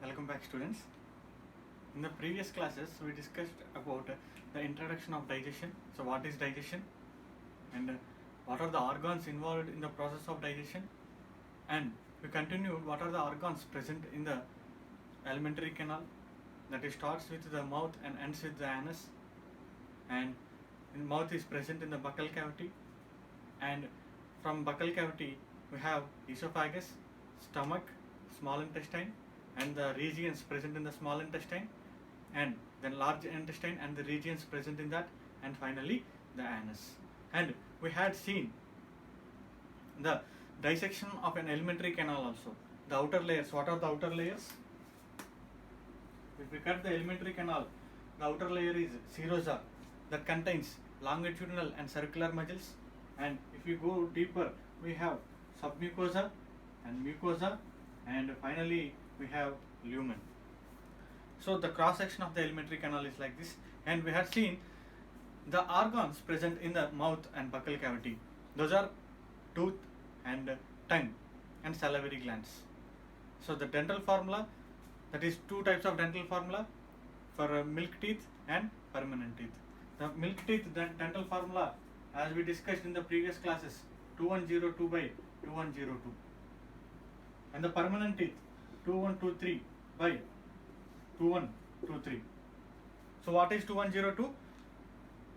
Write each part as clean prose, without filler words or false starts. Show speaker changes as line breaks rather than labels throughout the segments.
Welcome back, students. In the previous classes we discussed about the introduction of digestion. So what is digestion and what are the organs involved in the process of digestion, and we continued what are the organs present in the alimentary canal, that it starts with the mouth and ends with the anus, and in mouth is present in the buccal cavity, and from buccal cavity we have esophagus, stomach, small intestine, and the regions present in the small intestine, and then large intestine and the regions present in that, and finally the anus. And we had seen the dissection of an alimentary canal also. The outer layers, what are the outer layers? If we cut the alimentary canal, the outer layer is serosa, that contains longitudinal and circular muscles, and if you go deeper we have submucosa and mucosa, and finally we have lumen. So the cross section of the alimentary canal is like this, and we had seen the organs present in the mouth and buccal cavity. Those are tooth and tongue and salivary glands. So the dental formula, that is two types of dental formula for milk teeth and permanent teeth. The milk teeth dental formula, as we discussed in the previous classes, 2102 by 2102, and the permanent teeth 2123 by 2123. So what is 2102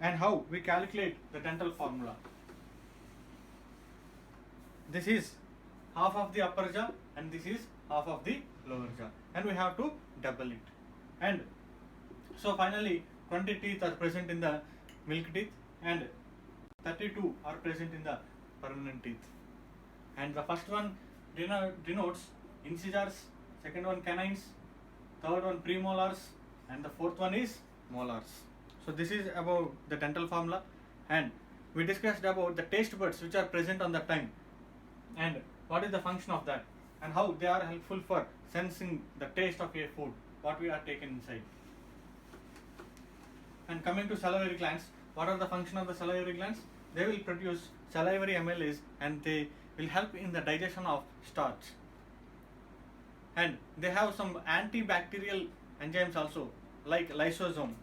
and how we calculate the dental formula? This is half of the upper jaw and this is half of the lower jaw, and we have to double it. And so finally 20 teeth are present in the milk teeth and 32 are present in the permanent teeth. And the first one denotes incisors, second one canines, third one premolars, and the fourth one is molars. So this is about the dental formula, and we discussed about the taste buds which are present on the tongue and what is the function of that and how they are helpful for sensing the taste of a food what we are taken inside. And coming to salivary glands, what are the function of the salivary glands? They will produce salivary amylase and they will help in the digestion of starch, and they have some antibacterial enzymes also, like lysozyme.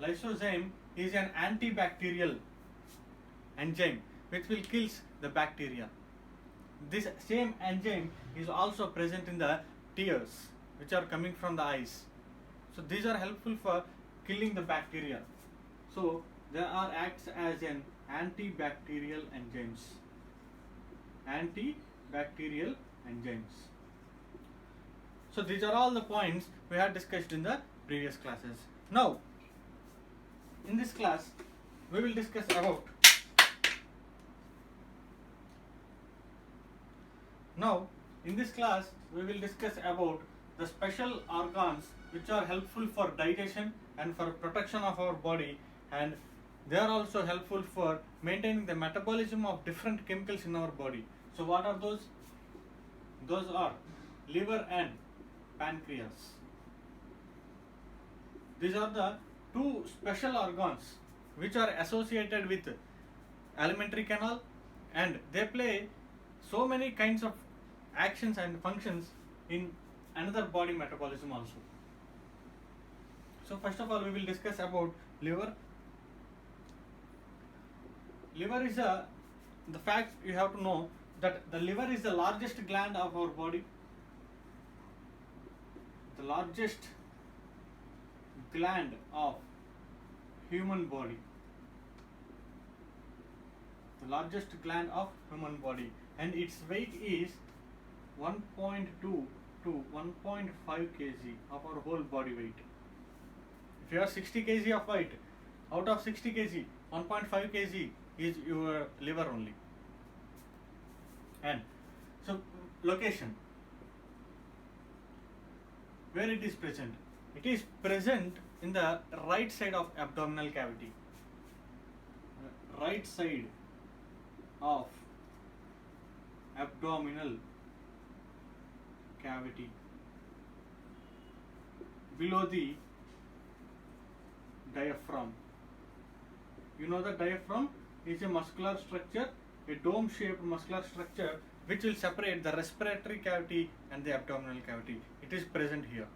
Lysozyme is an antibacterial enzyme which will kill the bacteria. This same enzyme is also present in the tears which are coming from the eyes. So these are helpful for killing the bacteria. So they are acts as an antibacterial enzymes. Antibacterial enzymes. So these are all the points we had discussed in the previous classes. Now, in this class, we will discuss about the special organs which are helpful for digestion and for protection of our body, and they are also helpful for maintaining the metabolism of different chemicals in our body. So what are those? Those are liver and pancreas. These are the two special organs which are associated with alimentary canal, and they play so many kinds of actions and functions in another body metabolism also. So first of all we will discuss about liver. Liver is the fact you have to know that the liver is the largest gland of our body. The largest gland of human body. The largest gland of human body, and its weight is 1.2 to 1.5 kg of our whole body weight. If you have 60 kg of weight, out of 60 kg, 1.5 kg is your liver only. And so location, where it is present? It is present in the right side of abdominal cavity. Right side of abdominal cavity, below the diaphragm. You know the diaphragm is a muscular structure a dome-shaped muscular structure which will separate the respiratory cavity and the abdominal cavity. It is present here.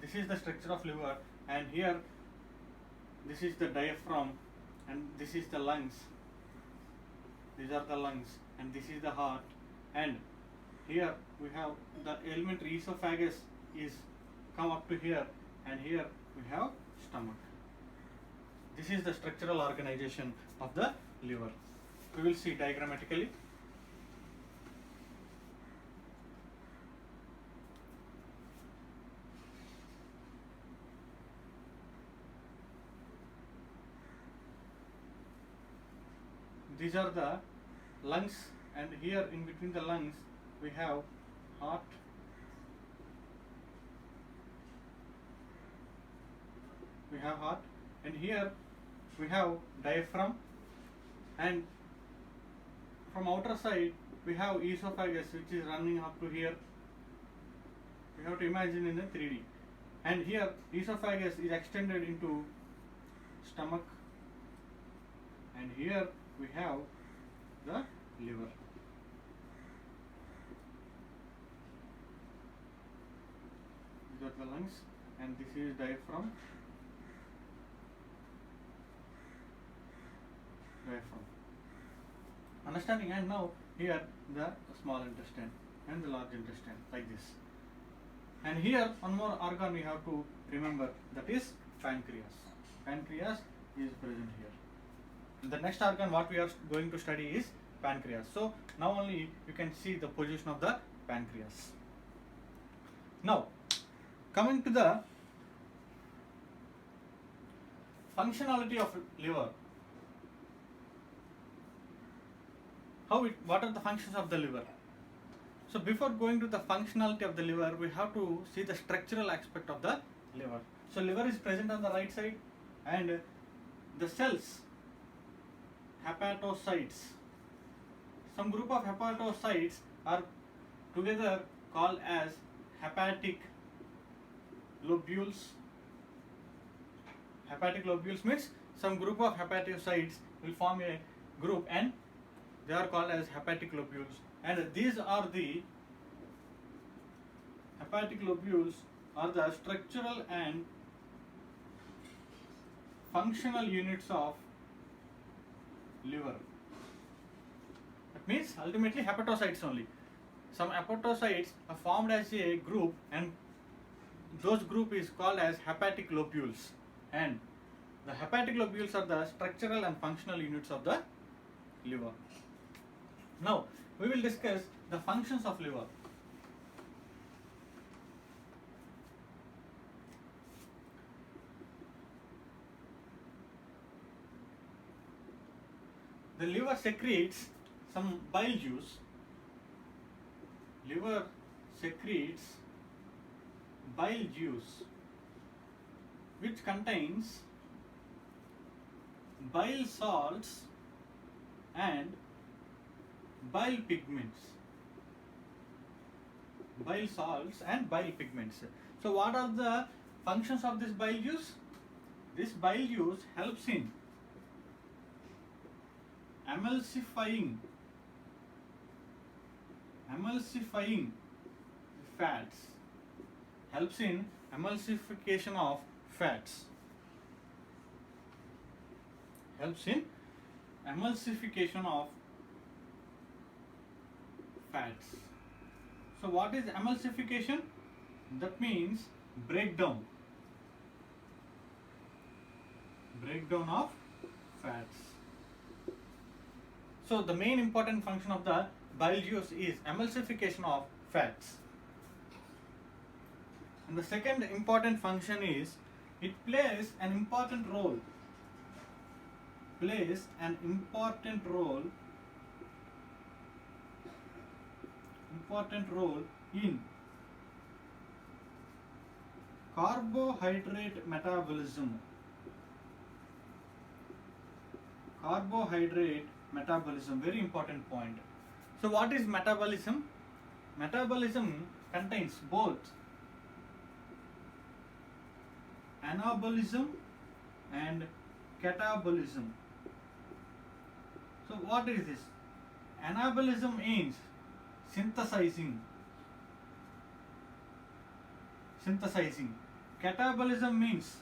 This is the structure of liver, and here this is the diaphragm, and this is the lungs. These are the lungs, and this is the heart, and here we have the elementary esophagus is come up to here, and here we have stomach. This is the structural organization of the liver. We will see diagrammatically. These are the lungs, and here in between the lungs we have heart, and here we have diaphragm, and from outer side we have esophagus which is running up to here. We have to imagine in the 3D, and here esophagus is extended into stomach, and here we have the liver. These are the lungs, and this is diaphragm. Understanding? And now here the small intestine and the large intestine, like this. And here one more organ we have to remember, that is pancreas. Pancreas is present here. The next organ what we are going to study is pancreas. So now only you can see the position of the pancreas. Now coming to the functionality of liver. What are the functions of the liver? So before going to the functionality of the liver, we have to see the structural aspect of the liver. So liver is present on the right side, and the cells, hepatocytes, some group of hepatocytes are together called as hepatic lobules. Hepatic lobules means some group of hepatocytes will form a group, and they are called as hepatic lobules. And these are the hepatic lobules are the structural and functional units of liver. That means ultimately hepatocytes only. Some hepatocytes are formed as a group, and those group is called as hepatic lobules. And the hepatic lobules are the structural and functional units of the liver. Now we will discuss the functions of liver. The liver secretes some bile juice. Liver secretes bile juice which contains bile salts and bile pigments. Bile salts and bile pigments. So what are the functions of this bile juice? This bile juice helps in emulsifying fats. Helps in emulsification of fats. Helps in emulsification of fats. So what is emulsification? That means breakdown of fats. So the main important function of the bile juice is emulsification of fats. And the second important function is it plays an important role in carbohydrate metabolism. Very important point. So what is metabolism? Metabolism contains both anabolism and catabolism. So what is this? Anabolism means synthesizing. Catabolism means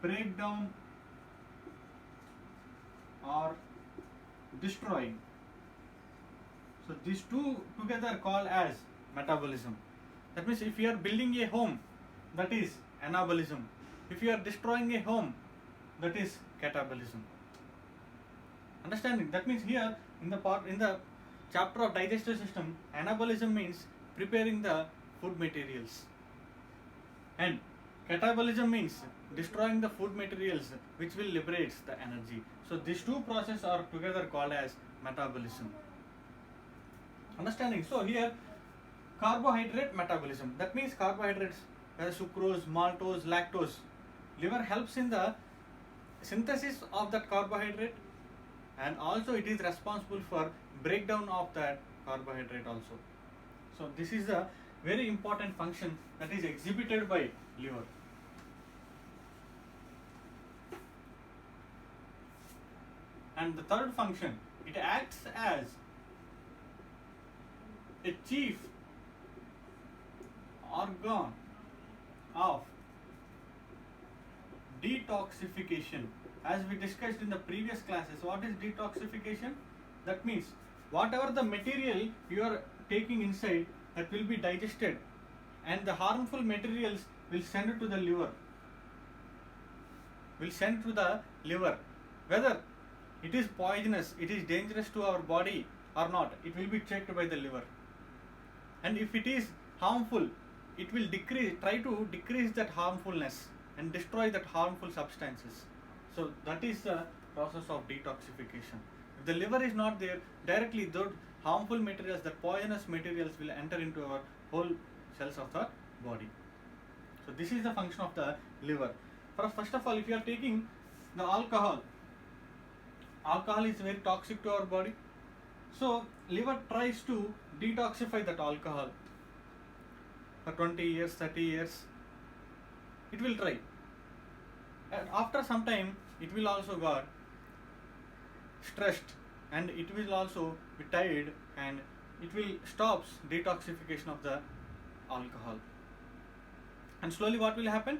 breakdown or destroying. So these two together are called as metabolism. That means if you are building a home, that is anabolism. If you are destroying a home, that is catabolism. Understanding? That means here in the chapter of digestive system, anabolism means preparing the food materials, and catabolism means destroying the food materials which will liberate the energy. So these two processes are together called as metabolism. Understanding? So here carbohydrate metabolism. That means carbohydrates, sucrose, maltose, lactose. Liver helps in the synthesis of that carbohydrate, and also it is responsible for breakdown of that carbohydrate also. So this is a very important function that is exhibited by liver. And the third function, it acts as a chief organ of detoxification. As we discussed in the previous classes, what is detoxification? That means whatever the material you are taking inside, that will be digested, and the harmful materials will send to the liver. Whether it is poisonous, it is dangerous to our body or not, it will be checked by the liver. And if it is harmful, it will try to decrease that harmfulness and destroy that harmful substances. So that is the process of detoxification. If the liver is not there, directly those harmful materials, the poisonous materials will enter into our whole cells of the body. So this is the function of the liver. First of all, if you are taking the alcohol is very toxic to our body. So liver tries to detoxify that alcohol for 20 years, 30 years. It will try. And after some time, it will also got stressed, and it will also be tired, and it will stops detoxification of the alcohol. And slowly what will happen?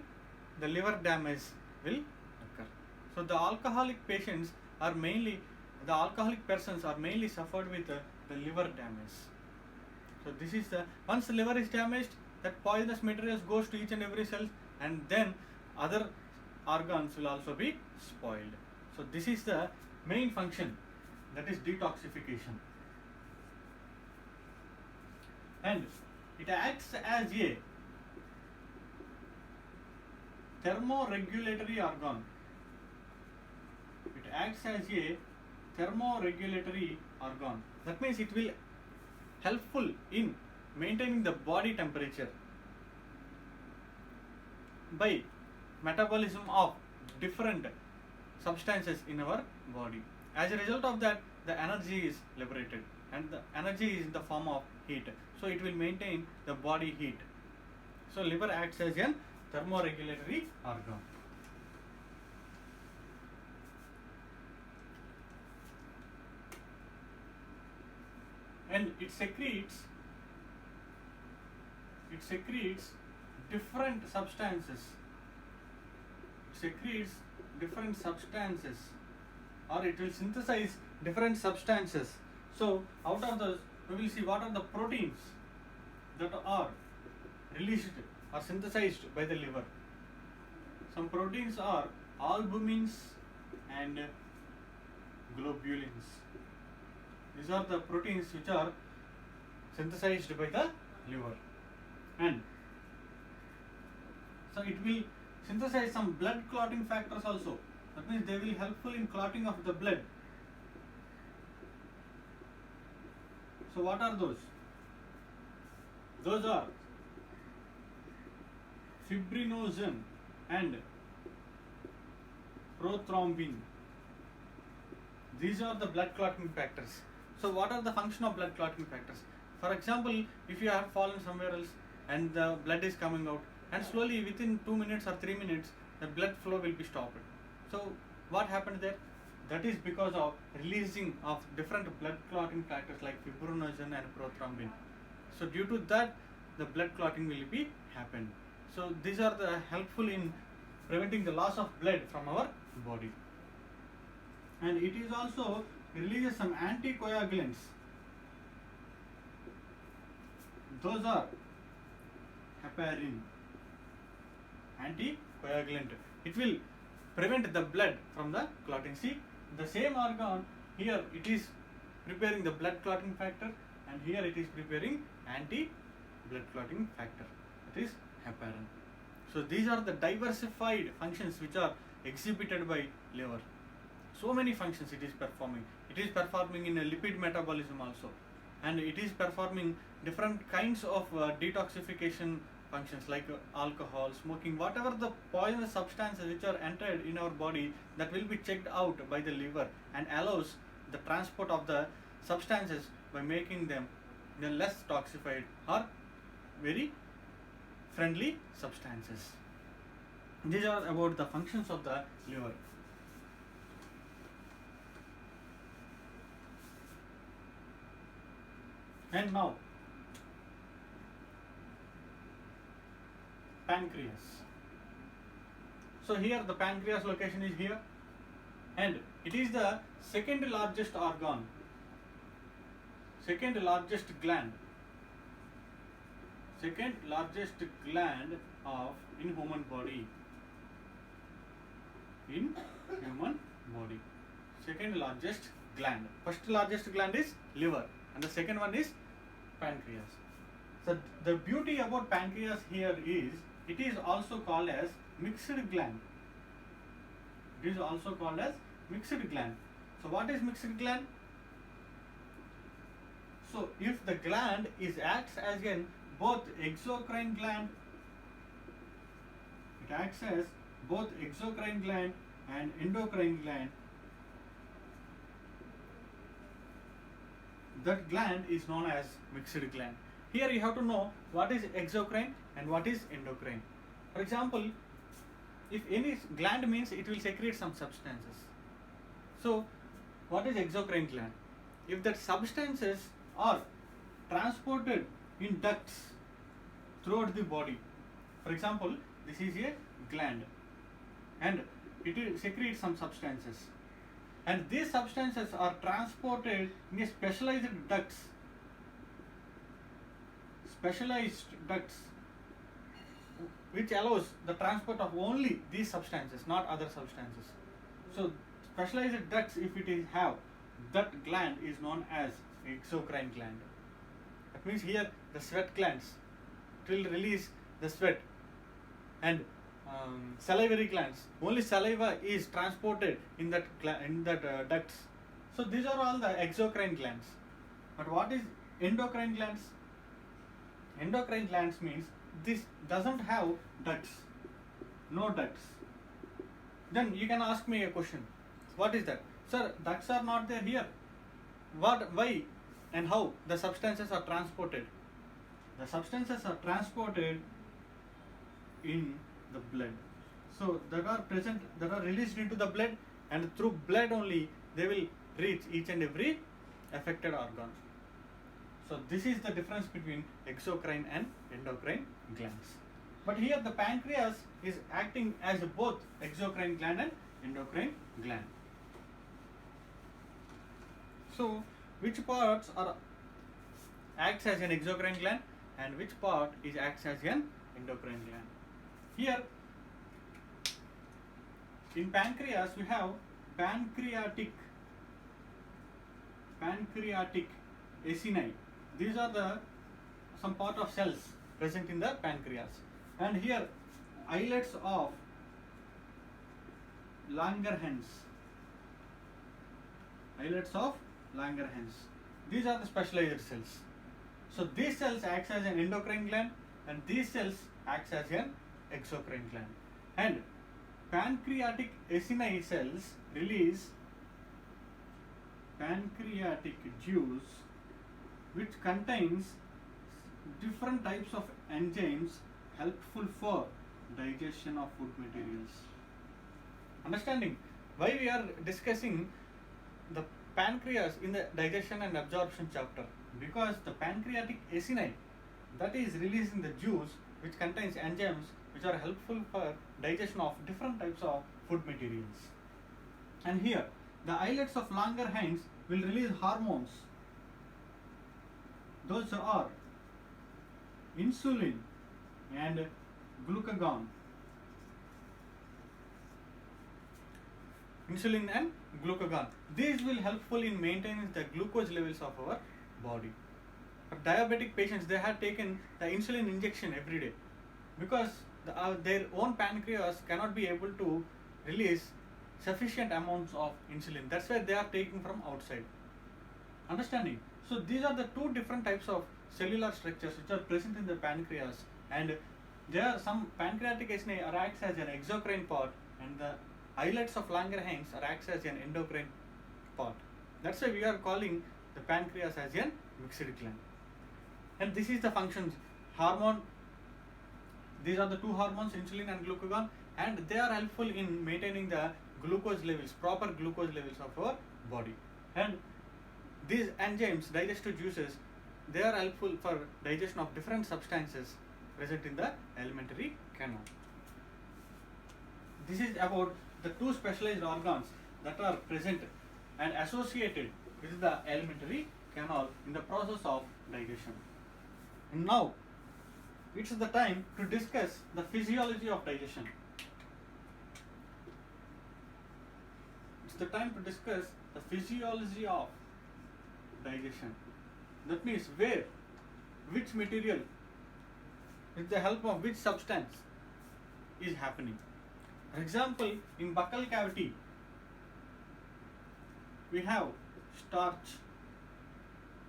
The liver damage will occur. So the alcoholic persons are mainly suffered with the liver damage. So this is once the liver is damaged, that poisonous materials goes to each and every cell, and then other organs will also be spoiled. So this is the main function, that is detoxification. And it acts as a thermoregulatory organ. It acts as a thermoregulatory organ. That means it will helpful in maintaining the body temperature by metabolism of different substances in our body. As a result of that, the energy is liberated, and the energy is in the form of heat. So it will maintain the body heat. So liver acts as a thermoregulatory organ. And it secretes different substances. Or it will synthesize different substances. So out of those, we will see what are the proteins that are released or synthesized by the liver. Some proteins are albumins and globulins. These are the proteins which are synthesized by the liver. And so it will synthesize some blood clotting factors also. That means they will helpful in clotting of the blood. So what are those? Those are fibrinogen and prothrombin. These are the blood clotting factors. So what are the function of blood clotting factors? For example, if you have fallen somewhere else and the blood is coming out, and slowly within 2 minutes or 3 minutes the blood flow will be stopped. So what happened there? That is because of releasing of different blood clotting factors like fibrinogen and prothrombin. So due to that, the blood clotting will be happen. So these are the helpful in preventing the loss of blood from our body. And it is also releases some anticoagulants. Those are heparin, anticoagulant. It will prevent the blood from the clotting. See, the same organ here it is preparing the blood clotting factor, and here it is preparing anti-blood clotting factor. That is heparin. So these are the diversified functions which are exhibited by liver. So many functions it is performing. It is performing in a lipid metabolism also, and it is performing different kinds of detoxification functions like alcohol, smoking, whatever the poisonous substances which are entered in our body, that will be checked out by the liver and allows the transport of the substances by making them less toxified or very friendly substances. These are about the functions of the liver. And now, pancreas. So here the pancreas location is here, and it is the second largest organ, second largest gland of in human body. Second largest gland. First largest gland is liver, and the second one is pancreas. So the beauty about pancreas here is it is also called as mixed gland. It is also called as mixed gland. So what is mixed gland? So if the gland acts as in both exocrine gland, it acts as both exocrine gland and endocrine gland, that gland is known as mixed gland. Here you have to know what is exocrine and what is endocrine. For example, if any gland means it will secrete some substances. So what is exocrine gland? If that substances are transported in ducts throughout the body. For example, this is a gland and it will secrete some substances, and these substances are transported in a specialized ducts which allows the transport of only these substances, not other substances. So specialized ducts, if it is have, that gland is known as exocrine gland. That means here the sweat glands, it will release the sweat, and salivary glands, only saliva is transported in that ducts. So these are all the exocrine glands. But what is endocrine glands? Endocrine glands means this doesn't have ducts, no ducts. Then you can ask me a question, what is that? Sir, ducts are not there here. Why and how the substances are transported? The substances are transported in the blood. So that are released into the blood, and through blood only they will reach each and every affected organ. So this is the difference between exocrine and endocrine glands. But here the pancreas is acting as both exocrine gland and endocrine gland. So which parts acts as an exocrine gland and which part acts as an endocrine gland? Here in pancreas we have pancreatic acini. These are some part of cells present in the pancreas, and here islets of Langerhans. These are the specialized cells. So these cells acts as an endocrine gland, and these cells acts as an exocrine gland. And pancreatic acini cells release pancreatic juice, which contains different types of enzymes helpful for digestion of food materials. Understanding why we are discussing the pancreas in the digestion and absorption chapter, because the pancreatic acini that is releasing the juice which contains enzymes which are helpful for digestion of different types of food materials. And here the islets of Langerhans will release hormones. Those are insulin and glucagon. Insulin and glucagon. These will helpful in maintaining the glucose levels of our body. For diabetic patients, they have taken the insulin injection every day because their own pancreas cannot be able to release sufficient amounts of insulin. That's why they are taking from outside. Understanding? So these are the two different types of cellular structures which are present in the pancreas, and there are some pancreatic acini acts as an exocrine part, and the islets of Langerhans acts as an endocrine part. That's why we are calling the pancreas as a mixed gland. And this is the functions. Hormone. These are the two hormones, insulin and glucagon, and they are helpful in maintaining the glucose levels, proper glucose levels of our body. And these enzymes, digestive juices, they are helpful for digestion of different substances present in the alimentary canal. This is about the two specialized organs that are present and associated with the alimentary canal in the process of digestion. And now it's the time to discuss the physiology of digestion. It's the time to discuss the physiology of digestion. That means where, which material, with the help of which substance is happening. For example, in buccal cavity, we have starch,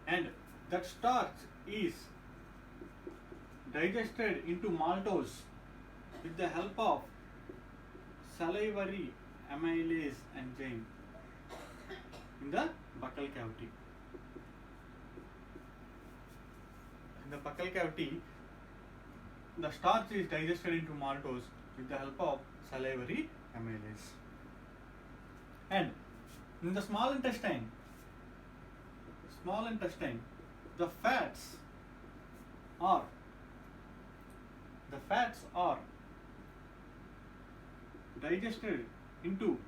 and that starch is digested into maltose with the help of salivary amylase enzyme in the buccal cavity. In the buccal cavity, the starch is digested into maltose with the help of salivary amylase. And in the small intestine, the fats are digested into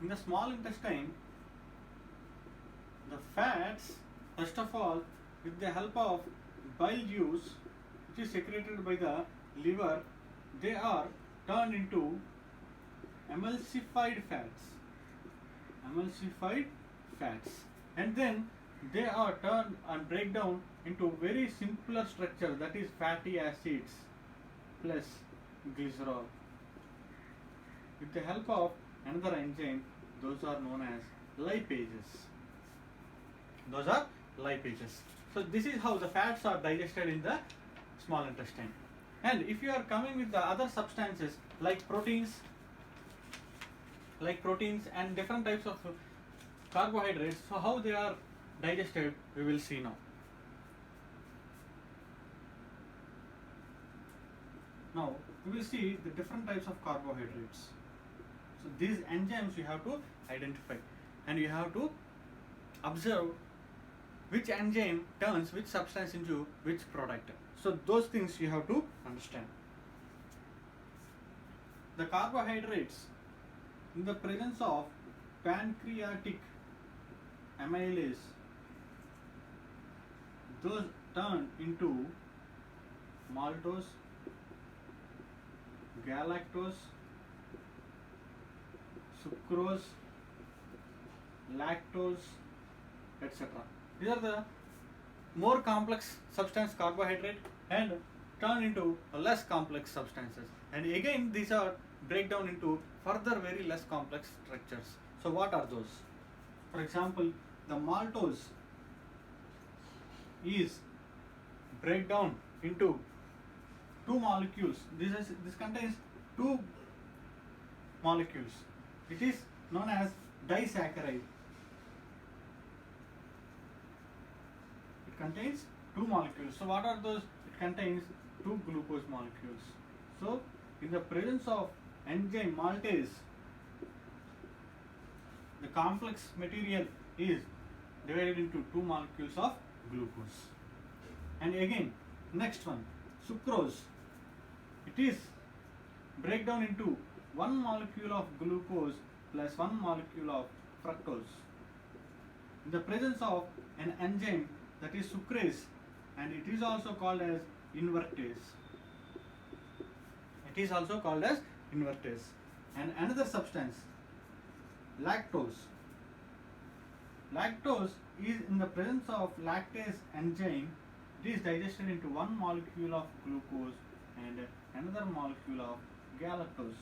in the small intestine, the fats, first of all, with the help of bile juice, which is secreted by the liver, they are turned into emulsified fats, and then they are turned and break down into very simpler structure, that is fatty acids plus glycerol. With the help of another enzyme, those are known as lipases. So this is how the fats are digested in the small intestine. And if you are coming with the other substances like proteins and different types of carbohydrates, so how they are digested, we will see now. Now we will see the different types of carbohydrates. So these enzymes you have to identify, and you have to observe which enzyme turns which substance into which product. So those things you have to understand. The carbohydrates in the presence of pancreatic amylase, those turn into maltose, galactose, sucrose, lactose, etc. These are the more complex substance carbohydrate and turn into less complex substances. And again, these are break down into further very less complex structures. So what are those? For example, the maltose is break down into two molecules. This contains two molecules. It is known as disaccharide. It contains two molecules. So what are those? It contains two glucose molecules. So in the presence of enzyme maltase, the complex material is divided into two molecules of glucose. And again, next one, sucrose. It is break down into one molecule of glucose plus one molecule of fructose. In the presence of an enzyme that is sucrase, and it is also called as invertase. It is also called as invertase. And another substance, lactose. Lactose is in the presence of lactase enzyme. It is digested into one molecule of glucose and another molecule of galactose.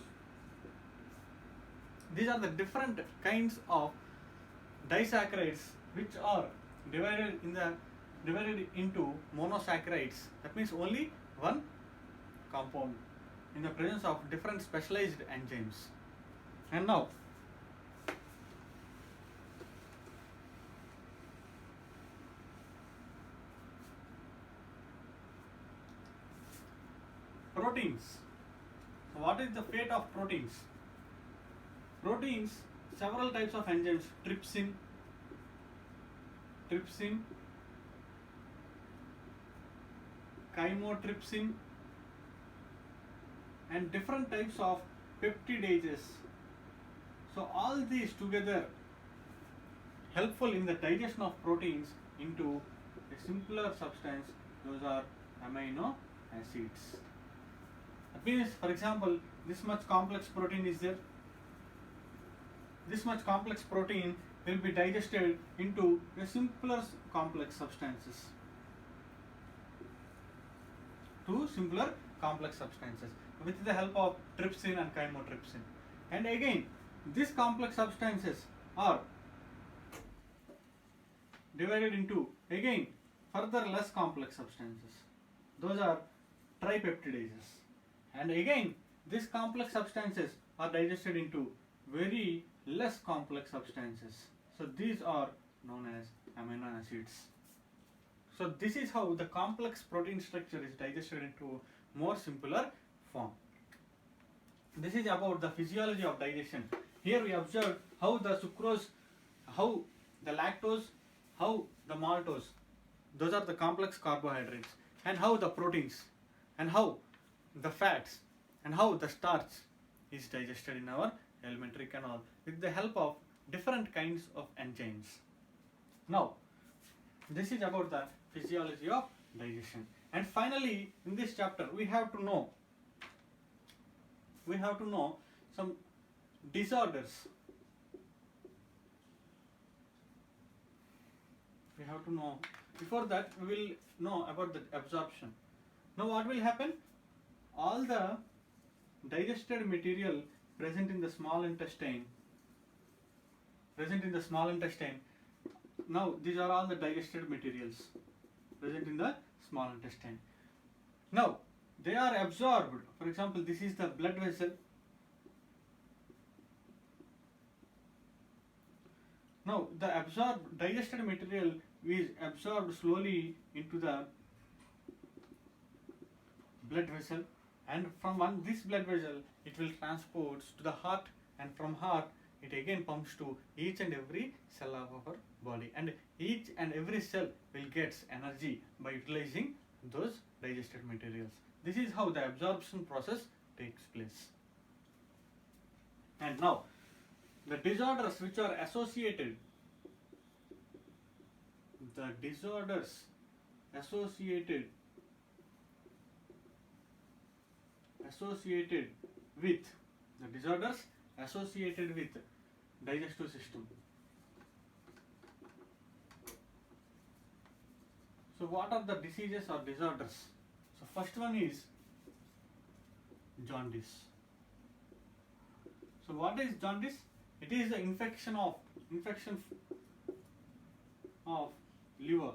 These are the different kinds of disaccharides which are divided into monosaccharides. That means only one compound in the presence of different specialized enzymes. And now proteins. So what is the fate of proteins? Proteins, several types of enzymes, trypsin, chymotrypsin, and different types of peptidases. So all these together helpful in the digestion of proteins into a simpler substance. Those are amino acids. That means, for example, this much complex protein is there. This much complex protein will be digested into a simpler complex substances. Two simpler complex substances with the help of trypsin and chymotrypsin. And again, these complex substances are divided into again further less complex substances. Those are tripeptidases. And again, these complex substances are digested into very less complex substances. So these are known as amino acids. So this is how the complex protein structure is digested into more simpler form. This is about the physiology of digestion. Here we observe how the sucrose, how the lactose, how the maltose, those are the complex carbohydrates, and how the proteins, and how the fats, and how the starch is digested in our alimentary canal with the help of different kinds of enzymes. Now, this is about the physiology of digestion. And finally, in this chapter, we have to know some disorders. We have to know. Before that, we will know about the absorption. Now, what will happen? All the digested material present in the small intestine. Now, these are all the digested materials present in the small intestine. Now, they are absorbed. For example, this is the blood vessel. Now, the digested material is absorbed slowly into the blood vessel, and from this blood vessel it will transport to the heart, and from heart it again pumps to each and every cell of our body, and each and every cell will get energy by utilizing those digested materials. This is how the absorption process takes place. And now, the disorders which are associated with digestive system. So what are the diseases or disorders? So first one is jaundice. So what is jaundice? It is the infection of liver.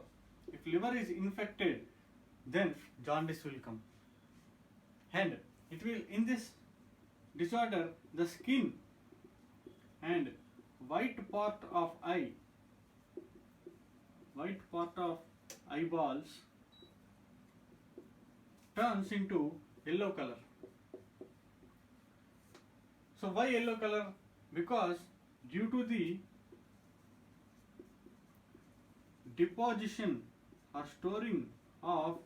If liver is infected, then jaundice will come. And it will, in this disorder, the skin and white part of eyeballs turns into yellow color. So why yellow color? Because due to the deposition or storing of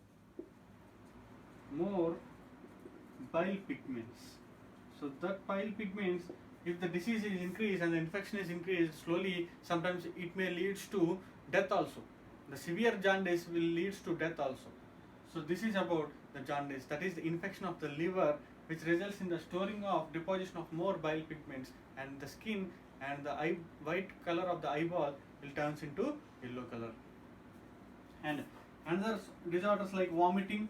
more bile pigments. So that bile pigments, if the disease is increased and the infection is increased, slowly sometimes it may leads to death also. The severe jaundice will leads to death also. So this is about the jaundice, that is the infection of the liver, which results in the storing of deposition of more bile pigments, and the skin and the white color of the eyeball will turns into yellow color. And another disorders like vomiting,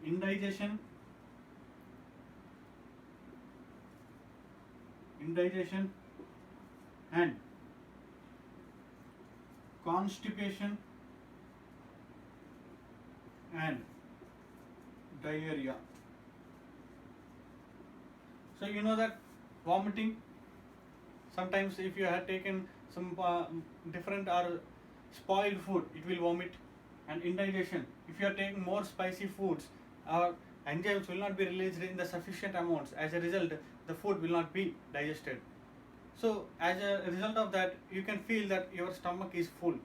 indigestion, and constipation and diarrhea. So you know that vomiting, sometimes if you have taken some different or spoiled food, it will vomit. And indigestion, if you are taking more spicy foods, our enzymes will not be released in the sufficient amounts. As a result, the food will not be digested. So as a result of that, you can feel that your stomach is full.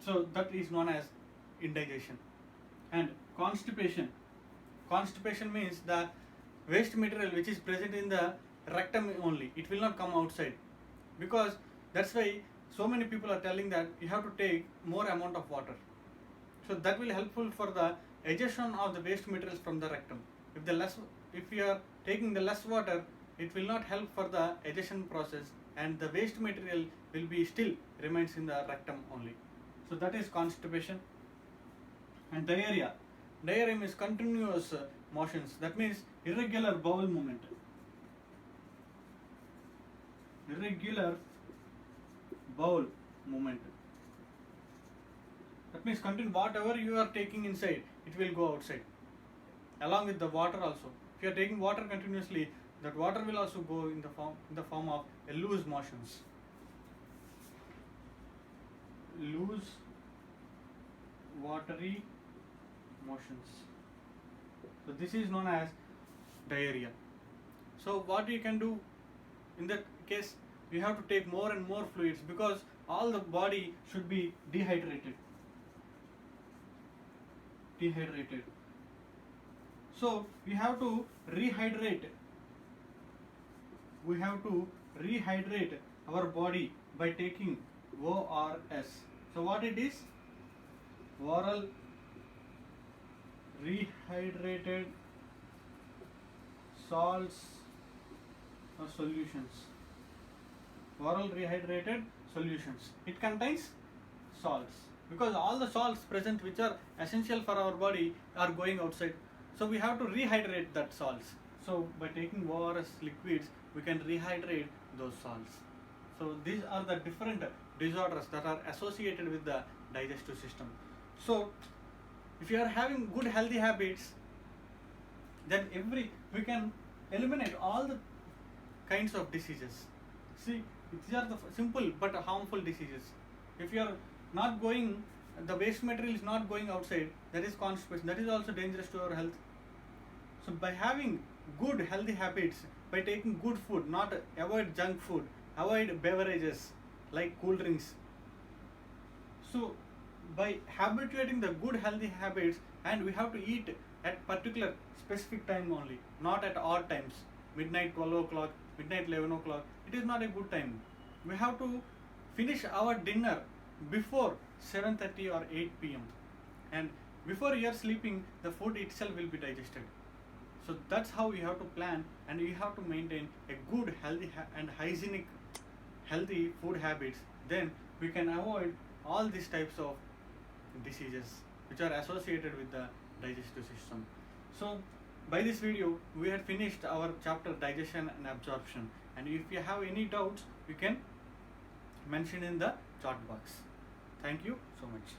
So that is known as indigestion. And constipation. Constipation means the waste material which is present in the rectum only, it will not come outside. Because that's why so many people are telling that you have to take more amount of water. So that will helpful for the egestion of the waste materials from the rectum. If you are taking the less water, it will not help for the egestion process, and the waste material will be still remains in the rectum only. So that is constipation. And diarrhea. Diarrhea means continuous motions. That means irregular bowel movement. Irregular bowel movement. That means whatever you are taking inside, it will go outside. Along with the water also. If you are taking water continuously, that water will also go in the form of loose motions. Loose watery motions. So this is known as diarrhea. So what you can do in that case, you have to take more and more fluids, because all the body should be dehydrated. So we have to rehydrate. Our body by taking ORS. So what it is? Oral rehydrated salts or solutions. Oral rehydrated solutions. It contains salts, because all the salts present which are essential for our body are going outside. So we have to rehydrate that salts. So by taking ORS liquids, we can rehydrate those salts. So these are the different disorders that are associated with the digestive system. So if you are having good healthy habits, then we can eliminate all the kinds of diseases. See, these are the simple but harmful diseases. If you are not going, the waste material is not going outside, that is constipation. That is also dangerous to our health. So by having good healthy habits, by taking good food, not avoid junk food, avoid beverages like cool drinks. So by habituating the good healthy habits, and we have to eat at particular specific time only, not at odd times, midnight 12 o'clock, midnight 11 o'clock, it is not a good time. We have to finish our dinner before 7:30 or 8 p.m. and before you are sleeping, the food itself will be digested. So that's how you have to plan, and you have to maintain a good healthy and hygienic healthy food habits. Then we can avoid all these types of diseases which are associated with the digestive system. So by this video we had finished our chapter digestion and absorption, and if you have any doubts, you can mention in the chat box. Thank you so much.